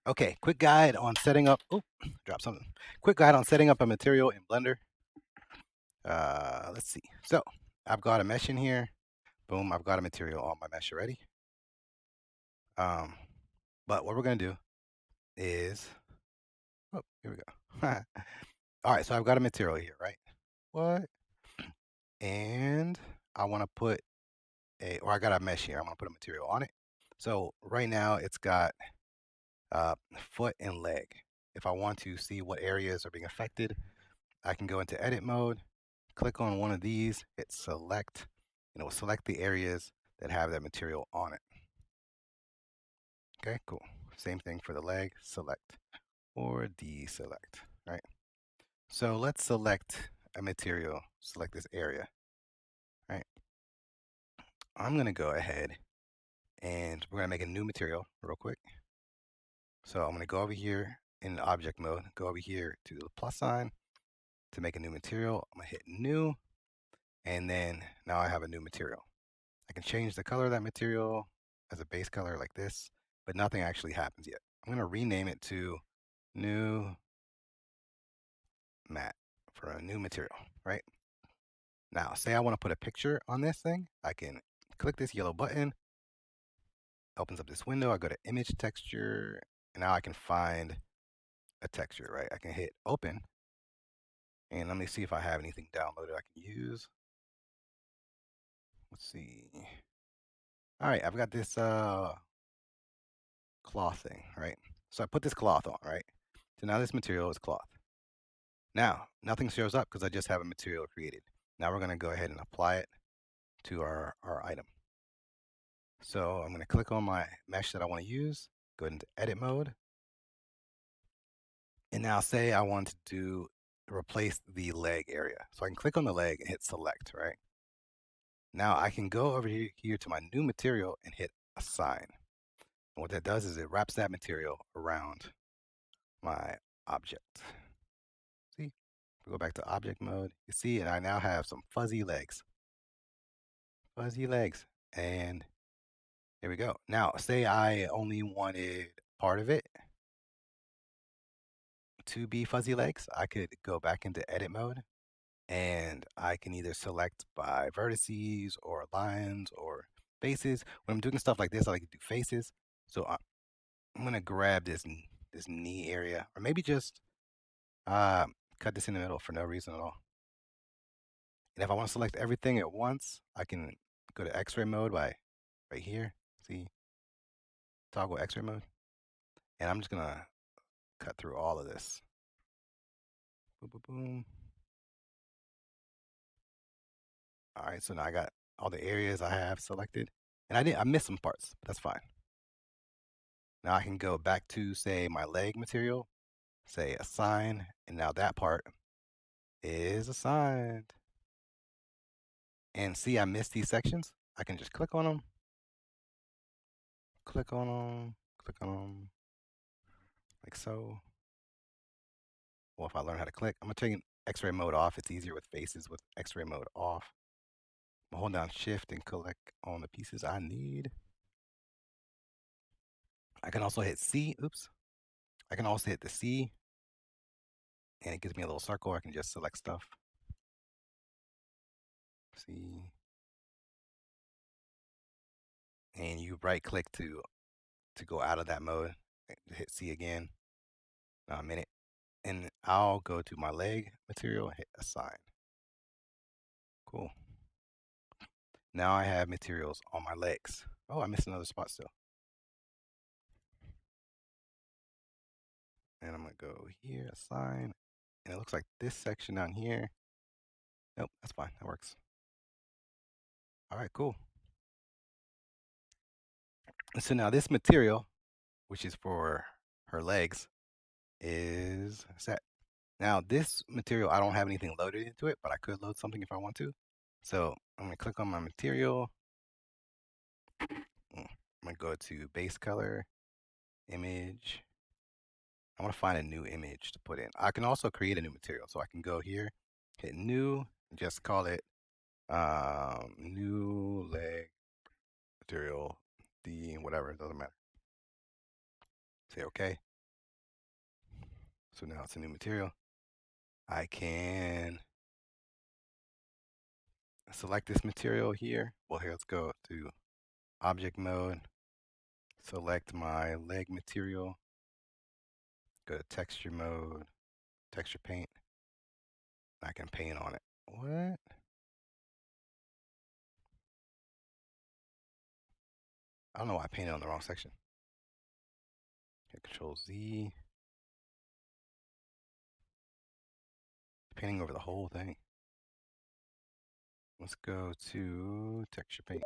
Okay, quick guide on setting up. Oh, drop something. Quick guide on setting up a material in Blender. Let's see. So I've got a mesh in here. Boom, I've got a material on my mesh already. But what we're gonna do is, oh, here we go. All right, so I've got a material here, right? What? And I want to put or I got a mesh here. I want to put a material on it. So right now it's got foot and leg. If I want to see what areas are being affected, I can go into edit mode, click on one of these, hit select, and it will select the areas that have that material on it. Okay, cool. Same thing for the leg, select or deselect, right? So let's select a material, select this area, right? I'm gonna go ahead and we're gonna make a new material real quick. So I'm gonna go over here in object mode, go over here to the plus sign to make a new material. I'm gonna hit new, and then now I have a new material. I can change the color of that material as a base color like this, but nothing actually happens yet. I'm gonna rename it to new matte for a new material, right? Now, say I want to put a picture on this thing, I can click this yellow button, opens up this window, I go to image texture, and now I can find a texture, right? I can hit open, and let me see if I have anything downloaded I can use. Let's see. All right, I've got this cloth thing, right? So I put this cloth on, right? So now this material is cloth. Now, nothing shows up because I just have a material created. Now we're going to go ahead and apply it to our item. So I'm going to click on my mesh that I want to use, go into edit mode. And now say I want to replace the leg area. So I can click on the leg and hit select, right? Now I can go over here to my new material and hit assign. And what that does is it wraps that material around my object. See, we go back to object mode. You see, and I now have some fuzzy legs. Fuzzy legs. And there we go. Now, say I only wanted part of it to be fuzzy legs. I could go back into edit mode and I can either select by vertices or lines or faces. When I'm doing stuff like this, I like to do faces. So I'm gonna grab this knee area, or maybe just cut this in the middle for no reason at all. And if I want to select everything at once, I can go to X-ray mode by right here. See, toggle X-ray mode, and I'm just gonna cut through all of this. Boom, boom, boom. All right, so now I got all the areas I have selected, and I missed some parts, but that's fine. Now I can go back to, say, my leg material, say assign, and now that part is assigned. And see, I missed these sections. I can just click on them, click on them, click on them, like so. Well, if I learn how to click, I'm gonna take X-ray mode off. It's easier with faces with X-ray mode off. Hold down Shift and click on the pieces I need. I can also hit C. Oops. I can also hit the C, and it gives me a little circle. I can just select stuff. C. And you right click to go out of that mode. Hit C again. Now a minute. And I'll go to my leg material and hit assign. Cool. Now I have materials on my legs. Oh, I missed another spot still. And I'm gonna go here, assign. And it looks like this section down here. Nope, that's fine. That works. All right, cool. So now this material, which is for her legs, is set. Now this material, I don't have anything loaded into it, but I could load something if I want to. So I'm gonna click on my material. I'm gonna go to base color, image. I want to find a new image to put in. I can also create a new material. So I can go here, hit new, and just call it new leg material D, whatever, it doesn't matter. Say okay. So now it's a new material. I can select this material here. Well, here, let's go to object mode. Select my leg material. Go to texture mode, texture paint. I can paint on it. What? I don't know why I painted on the wrong section. Hit Control Z. Painting over the whole thing. Let's go to texture paint.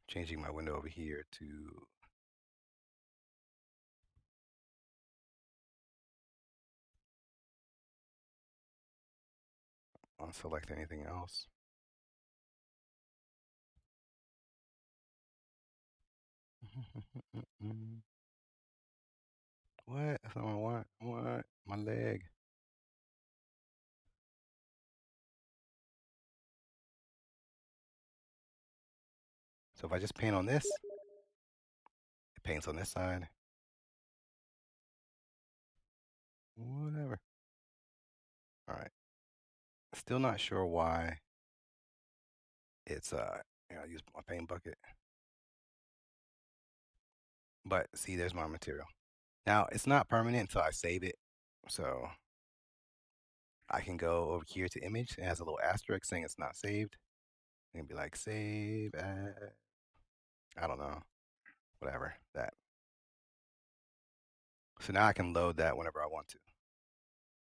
Changing my window over here to unselect anything else. What? That's not what I want. What? My leg. So if I just paint on this, it paints on this side. Whatever. All right. Still not sure why it's I use my paint bucket. But see, there's my material. Now it's not permanent until I save it. So I can go over here to image. It has a little asterisk saying it's not saved. I can be like save as, I don't know, whatever that. So now I can load that whenever I want to.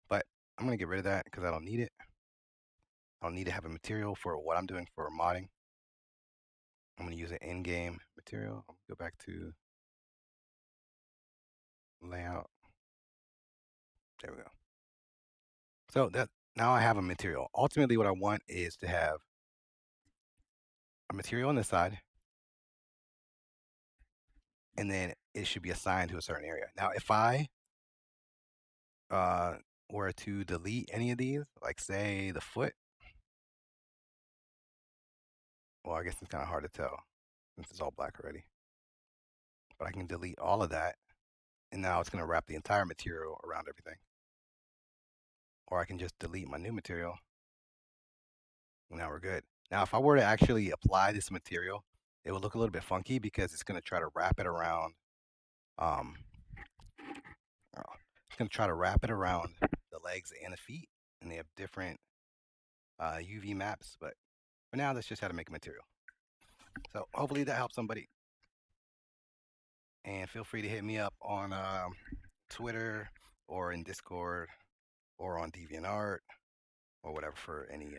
But I'm gonna get rid of that because I don't need it. I don't need to have a material for what I'm doing for modding. I'm gonna use an in-game material. I'll go back to layout. There we go. So that now I have a material. Ultimately, what I want is to have a material on this side, and then it should be assigned to a certain area. Now, if I were to delete any of these, like say the foot, well, I guess it's kind of hard to tell since it's all black already. But I can delete all of that, and now it's going to wrap the entire material around everything. Or I can just delete my new material. Now we're good. Now, if I were to actually apply this material, it would look a little bit funky because it's going to try to wrap it around. It's going to try to wrap it around the legs and the feet, and they have different UV maps. But for now, that's just how to make a material. So hopefully that helps somebody. And feel free to hit me up on Twitter or in Discord or on DeviantArt or whatever for any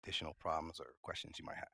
additional problems or questions you might have.